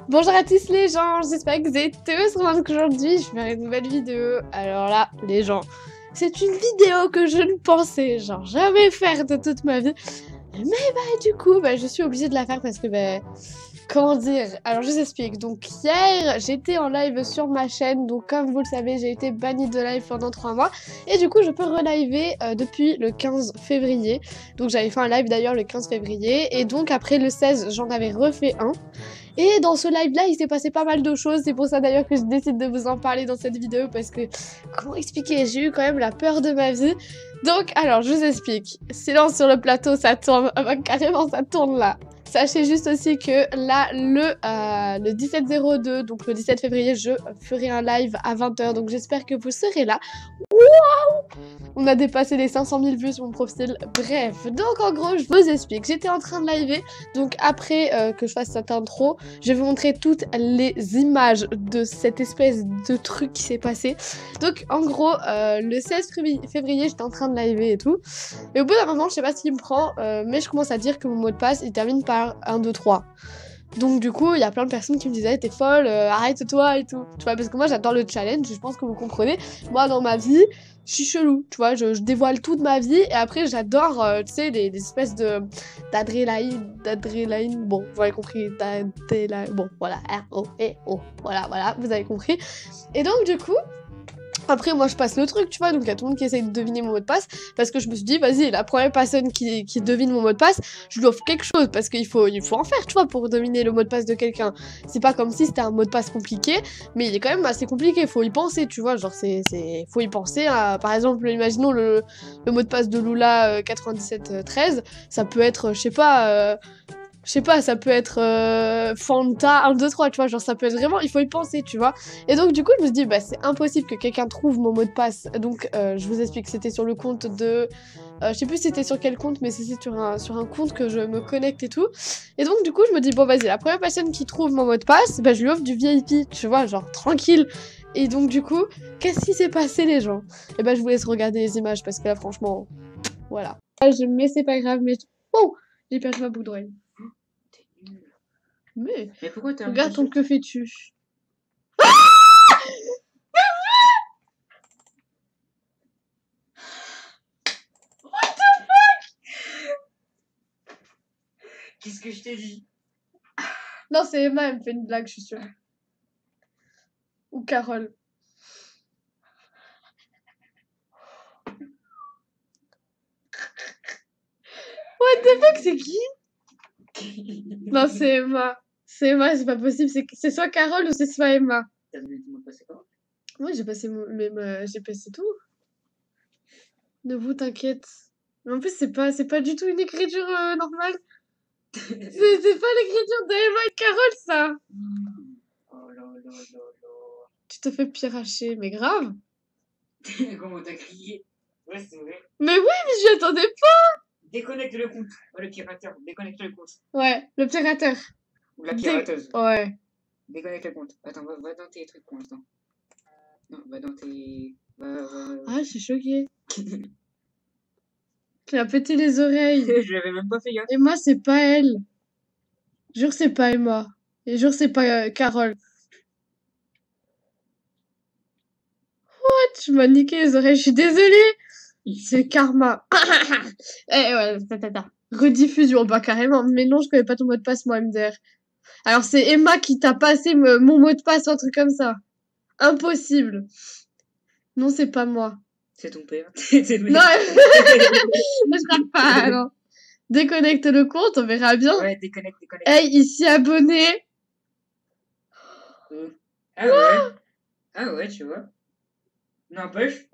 Bonjour à tous les gens, j'espère que vous êtes tous remarqués qu'aujourd'hui je vais faire une nouvelle vidéo. Alors là, les gens, c'est une vidéo que je ne pensais genre jamais faire de toute ma vie. Mais du coup, je suis obligée de la faire parce que comment dire? Alors je vous explique. Donc hier, j'étais en live sur ma chaîne. Donc comme vous le savez, j'ai été bannie de live pendant 3 mois. Et du coup, je peux reliver depuis le 15 février. Donc j'avais fait un live d'ailleurs le 15 février. Et donc après le 16, j'en avais refait un. Et dans ce live-là, il s'est passé pas mal de choses. C'est pour ça d'ailleurs que je décide de vous en parler dans cette vidéo. Parce que, comment expliquer? J'ai eu quand même la peur de ma vie. Donc, alors, je vous explique. Silence sur le plateau, ça tourne. Carrément, ça tourne là. Sachez juste aussi que là, le 17/02, donc le 17 février, je ferai un live à 20 h. Donc j'espère que vous serez là. Waouh! On a dépassé les 500 000 vues sur mon profil. Bref, donc en gros, je vous explique. J'étais en train de liver. Donc après que je fasse cette intro, je vais vous montrer toutes les images de cette espèce de truc qui s'est passé. Donc en gros, le 16 février, j'étais en train de liver et tout. Et au bout d'un moment, je sais pas ce qui me prend, mais je commence à dire que mon mot de passe, il termine par 1, 2, 3. Donc du coup, il y a plein de personnes qui me disaient t'es folle, arrête-toi et tout. Tu vois, parce que moi j'adore le challenge, je pense que vous comprenez. Moi dans ma vie, je suis chelou, tu vois, je dévoile toute ma vie et après j'adore, tu sais, des espèces d'adrénaline, bon, vous avez compris, bon, voilà, R-O-E-O, voilà, vous avez compris. Et donc du coup, après, moi, je passe le truc, tu vois, donc il y a tout le monde qui essaye de deviner mon mot de passe, parce que je me suis dit, vas-y, la première personne qui devine mon mot de passe, je lui offre quelque chose, parce qu'il faut en faire, tu vois, pour deviner le mot de passe de quelqu'un. C'est pas comme si c'était un mot de passe compliqué, mais il est quand même assez compliqué, faut y penser, tu vois, genre, faut y penser à, par exemple, imaginons le mot de passe de Lula 9713, ça peut être, je sais pas, ça peut être Fanta 1, 2, 3, tu vois, genre ça peut être vraiment, il faut y penser, tu vois. Et donc du coup, je me suis dit, c'est impossible que quelqu'un trouve mon mot de passe. Donc je vous explique, c'était sur le compte de... je sais plus si c'était sur quel compte, mais c'était sur un compte que je me connecte et tout. Et donc du coup, je me dis, bon vas-y, la première personne qui trouve mon mot de passe, je lui offre du VIP, tu vois, genre tranquille. Et donc du coup, qu'est-ce qui s'est passé les gens? Et je vous laisse regarder les images, parce que là, franchement, voilà. Mais c'est pas grave, mais... Oh, j'ai perdu ma boucle d'oreille. Mais pourquoi t'as regarde ton que fais-tu? What the fuck? Qu'est-ce que je t'ai dit? Non, c'est Emma, elle me fait une blague, je suis sûre. Ou Carole. What the fuck, c'est qui? Non, c'est Emma. C'est Emma, c'est pas possible. C'est soit Carole ou c'est soit Emma. T'as vu ton mot de passe, c'est quoi? Moi, j'ai passé j'ai passé tout. Ne vous t'inquiète. Mais en plus, c'est pas du tout une écriture normale. C'est pas l'écriture d'Emma et Carole, ça. Oh là là là là. Tu te fais piracher, mais grave. Comment t'as crié? Ouais, c'est vrai. Mais oui, mais je attendais pas. Déconnecte le compte. Oh, le pirateur, déconnecte le compte. Ouais, le pirateur. Ou la pirateuse. Ouais. Déconnecte le compte. Attends, va dans tes trucs pour l'instant. Non, va dans tes... Ah, je suis choquée. Tu as pété les oreilles. Je l'avais même pas fait gaffe. Emma, c'est pas elle. Jure, c'est pas Emma. Et jure, c'est pas Carole. What? Tu m'as niqué les oreilles, je suis désolée. C'est Karma. Ouais, rediffusion, carrément. Mais non, je connais pas ton mot de passe, moi, MDR. Alors, c'est Emma qui t'a passé mon mot de passe, un truc comme ça. Impossible. Non, c'est pas moi. C'est ton père. Non, je crois pas, non. Déconnecte le compte, on verra bien. Ouais, déconnecte. Hey, ici abonné. Ah ouais, tu vois. N'empêche,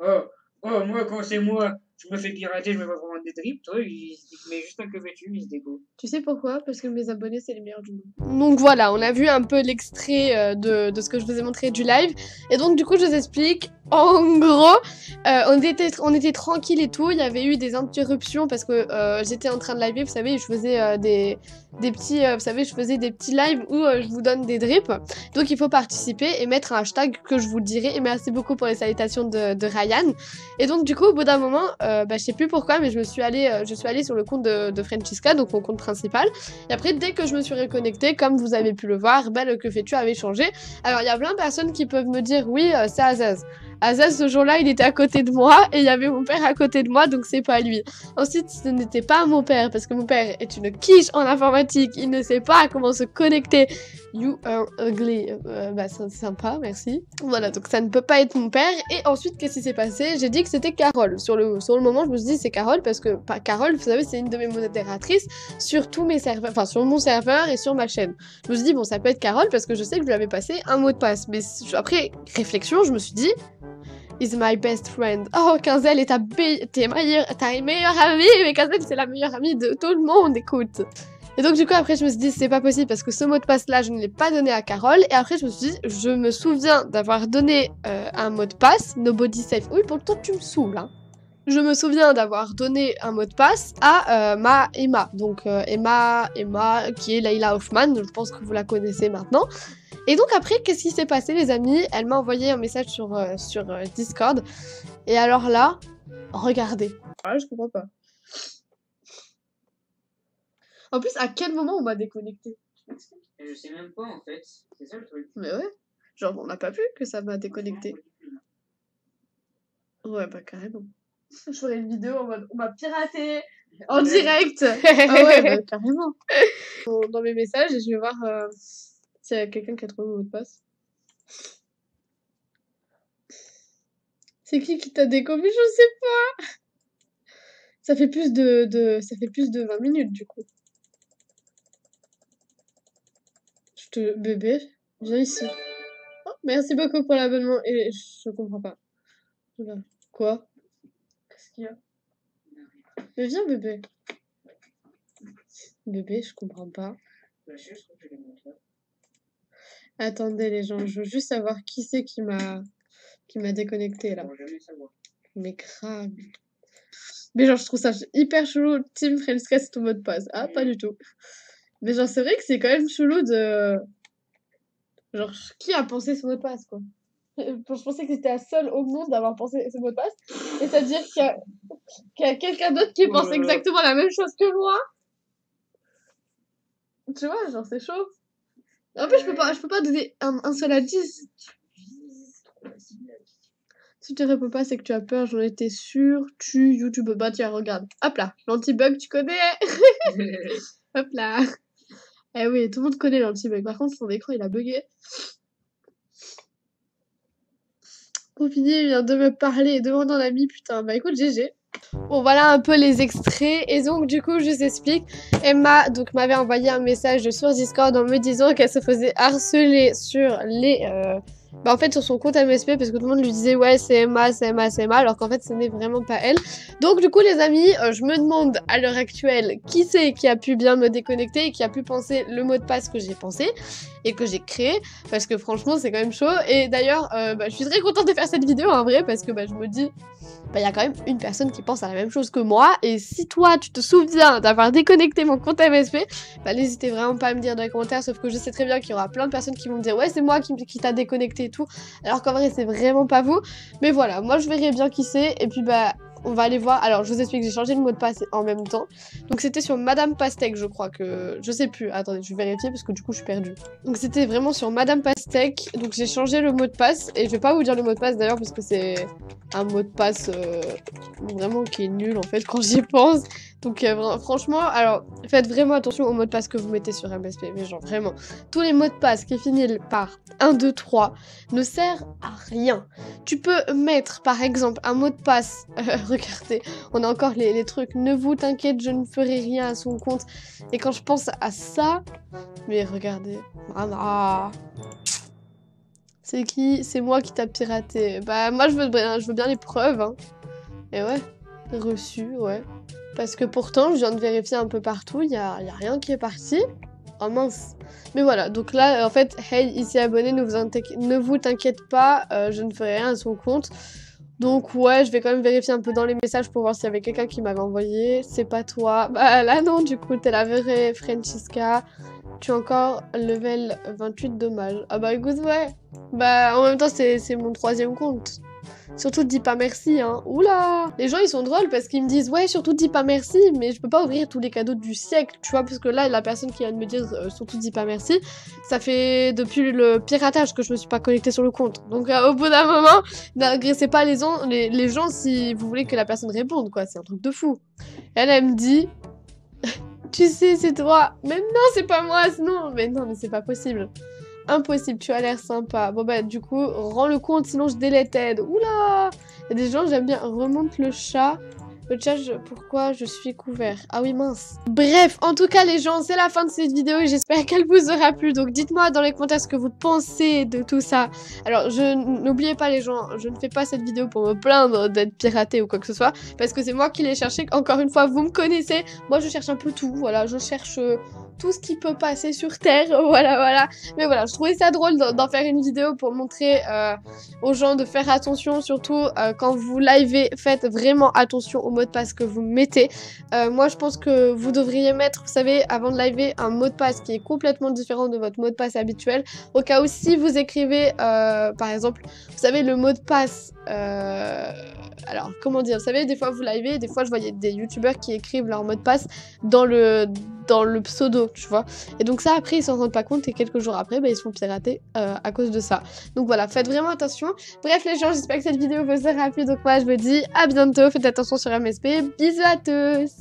moi, quand c'est moi, je me fais pirater, je me fais vraiment des drips, toi, il met juste un que veux-tu, il se dégo. Tu sais pourquoi? Parce que mes abonnés, c'est les meilleurs du monde. Donc voilà, on a vu un peu l'extrait de ce que je vous ai montré du live. Et donc du coup, je vous explique. En gros, on était tranquille et tout. Il y avait eu des interruptions parce que j'étais en train de live. Vous savez, je faisais des petits, je faisais des petits lives où je vous donne des drips. Donc il faut participer et mettre un hashtag que je vous le dirai. Et merci beaucoup pour les salutations de Ryan. Et donc du coup, au bout d'un moment, je sais plus pourquoi, mais je suis allée sur le compte de Francesca, donc mon compte principal. Et après, dès que je me suis reconnectée, comme vous avez pu le voir, le que fais-tu avait changé. Alors, il y a plein de personnes qui peuvent me dire, oui, c'est Azaz. Azaz, ce jour-là, il était à côté de moi, et il y avait mon père à côté de moi, donc c'est pas lui. Ensuite, ce n'était pas mon père, parce que mon père est une quiche en informatique, il ne sait pas comment se connecter. You are ugly. C'est sympa, merci. Voilà, donc ça ne peut pas être mon père. Et ensuite, qu'est-ce qui s'est passé? J'ai dit que c'était Carole. Sur le moment, je me suis dit c'est Carole, parce que Carole, vous savez, c'est une de mes modératrices sur tous mes serveurs, enfin sur mon serveur et sur ma chaîne. Je me suis dit, bon, ça peut être Carole, parce que je sais que je lui avais passé un mot de passe. Mais après réflexion, je me suis dit, is my best friend. Oh, Quinzel est ta meilleure amie, mais Quinzel, c'est la meilleure amie de tout le monde, écoute. Et donc du coup après je me suis dit c'est pas possible parce que ce mot de passe là je ne l'ai pas donné à Carole et après je me suis dit je me souviens d'avoir donné un mot de passe, nobody safe. Oui pour le temps tu me saoules hein. Je me souviens d'avoir donné un mot de passe à ma Emma, donc Emma qui est Layla Hoffman, je pense que vous la connaissez maintenant. Et donc après qu'est-ce qui s'est passé les amis? Elle m'a envoyé un message sur Discord et alors là, regardez. Ah je comprends pas. En plus, à quel moment on m'a déconnecté? Je sais même pas en fait, c'est ça le truc. Mais ouais, genre on n'a pas vu que ça m'a déconnecté. Ouais, bah carrément. Je ferai une vidéo en mode on m'a piraté en direct. Ah ouais, bah carrément. Dans mes messages, et je vais voir s'il y a quelqu'un qui a trouvé mon mot de passe. C'est qui t'a découvert? Je sais pas. Ça fait plus de 20 minutes du coup. Bébé, viens ici. Oh, merci beaucoup pour l'abonnement. Et je comprends pas. Oula. Quoi? Qu'est-ce qu'il y a? Mais viens, bébé. Bébé, je comprends pas. Attendez, les gens, je veux juste savoir qui c'est qui m'a déconnecté là. Mais grave. Mais genre, je trouve ça hyper chelou. Team Friendska, c'est ton mot de passe. Ah, pas du tout. Mais genre, c'est vrai que c'est quand même chelou de. Genre, qui a pensé ce mot de passe, quoi? Je pensais que c'était la seule au monde d'avoir pensé ce mot de passe. Et c'est-à-dire qu'il y a quelqu'un d'autre qui pense exactement la même chose que moi. Tu vois, genre, c'est chaud. En plus, je peux pas donner un seul indice. Si tu réponds pas, c'est que tu as peur, j'en étais sûre. YouTube. Bah, tiens, regarde. Hop là, l'anti-bug, tu connais? Hop là. Eh oui, tout le monde connaît l'anti-bug. Par contre, son écran, il a bugué. Confini vient de me parler et demande un ami, putain. Bah écoute, GG. Bon, voilà un peu les extraits. Et donc, du coup, je vous explique. Emma donc m'avait envoyé un message sur Discord en me disant qu'elle se faisait harceler sur les... en fait, sur son compte MSP, parce que tout le monde lui disait ouais, c'est Emma, c'est Emma, c'est Emma, alors qu'en fait, ce n'est vraiment pas elle. Donc, du coup, les amis, je me demande à l'heure actuelle qui c'est qui a pu bien me déconnecter et qui a pu penser le mot de passe que j'ai pensé et que j'ai créé, parce que franchement, c'est quand même chaud. Et d'ailleurs, je suis très contente de faire cette vidéo en vrai, parce que je me dis, il y a quand même une personne qui pense à la même chose que moi. Et si toi, tu te souviens d'avoir déconnecté mon compte MSP, n'hésitez vraiment pas à me dire dans les commentaires, sauf que je sais très bien qu'il y aura plein de personnes qui vont me dire ouais, c'est moi qui t'a déconnecté et tout, alors qu'en vrai, c'est vraiment pas vous. Mais voilà, moi, je verrai bien qui c'est, et puis on va aller voir. Alors, je vous explique, j'ai changé le mot de passe en même temps. Donc, c'était sur Madame Pastèque, je crois que... Je sais plus. Attendez, je vais vérifier parce que du coup, je suis perdue. Donc, c'était vraiment sur Madame Pastèque. Donc, j'ai changé le mot de passe. Et je vais pas vous dire le mot de passe d'ailleurs parce que c'est un mot de passe vraiment qui est nul en fait quand j'y pense. Donc, franchement, alors, faites vraiment attention au mot de passe que vous mettez sur MSP. Mais genre, vraiment, tous les mots de passe qui finissent par 1, 2, 3 ne servent à rien. Tu peux mettre, par exemple, un mot de passe... regardez, on a encore les trucs. Ne vous t'inquiète, je ne ferai rien à son compte. Et quand je pense à ça... Mais regardez. Ah, c'est qui? C'est moi qui t'a piraté. Bah, moi, je veux bien les preuves. Hein. Et ouais, reçu, ouais. Parce que pourtant, je viens de vérifier un peu partout, il y a rien qui est parti. Oh mince. Mais voilà, donc là, en fait, hey, ici abonné, ne vous t'inquiète pas, je ne ferai rien à son compte. Donc ouais, je vais quand même vérifier un peu dans les messages pour voir s'il y avait quelqu'un qui m'avait envoyé. C'est pas toi. Bah là non, du coup, t'es la vraie Francesca. Tu es encore level 28, dommage. Ah bah écoute, ouais. Bah en même temps, c'est mon 3e compte. Surtout dis pas merci, hein. Oula! Les gens ils sont drôles parce qu'ils me disent ouais, surtout dis pas merci, mais je peux pas ouvrir tous les cadeaux du siècle, tu vois, parce que là, la personne qui vient de me dire surtout dis pas merci, ça fait depuis le piratage que je me suis pas connectée sur le compte. Donc au bout d'un moment, n'agressez pas les gens si vous voulez que la personne réponde, quoi. C'est un truc de fou. Elle me dit tu sais, c'est toi. Mais non, c'est pas moi, sinon. Mais non, mais c'est pas possible. Impossible, tu as l'air sympa. Bon bah du coup, rends le compte, sinon je délète Ed. Oula! Il y a des gens, j'aime bien. Remonte le chat. Le chat, pourquoi je suis couvert? Ah oui, mince. Bref, en tout cas les gens, c'est la fin de cette vidéo et j'espère qu'elle vous aura plu. Donc dites-moi dans les commentaires ce que vous pensez de tout ça. Alors, n'oubliez pas les gens, je ne fais pas cette vidéo pour me plaindre d'être piratée ou quoi que ce soit. Parce que c'est moi qui l'ai cherché. Encore une fois, vous me connaissez. Moi, je cherche un peu tout. Voilà, je cherche tout ce qui peut passer sur Terre. Voilà. Mais voilà, je trouvais ça drôle d'en faire une vidéo pour montrer aux gens de faire attention. Surtout quand vous livez, faites vraiment attention au mot de passe que vous mettez. Moi, je pense que vous devriez mettre, vous savez, avant de liver, un mot de passe qui est complètement différent de votre mot de passe habituel. Au cas où, si vous écrivez, par exemple, vous savez, le mot de passe... alors, comment dire? Vous savez, des fois, vous livez, des fois, je voyais des youtubeurs qui écrivent leur mot de passe dans le pseudo, tu vois. Et donc ça, après, ils s'en rendent pas compte et quelques jours après, bah, ils se font pirater à cause de ça. Donc voilà, faites vraiment attention. Bref, les gens, j'espère que cette vidéo vous aura plu. Donc moi, je vous dis à bientôt. Faites attention sur MSP. Bisous à tous!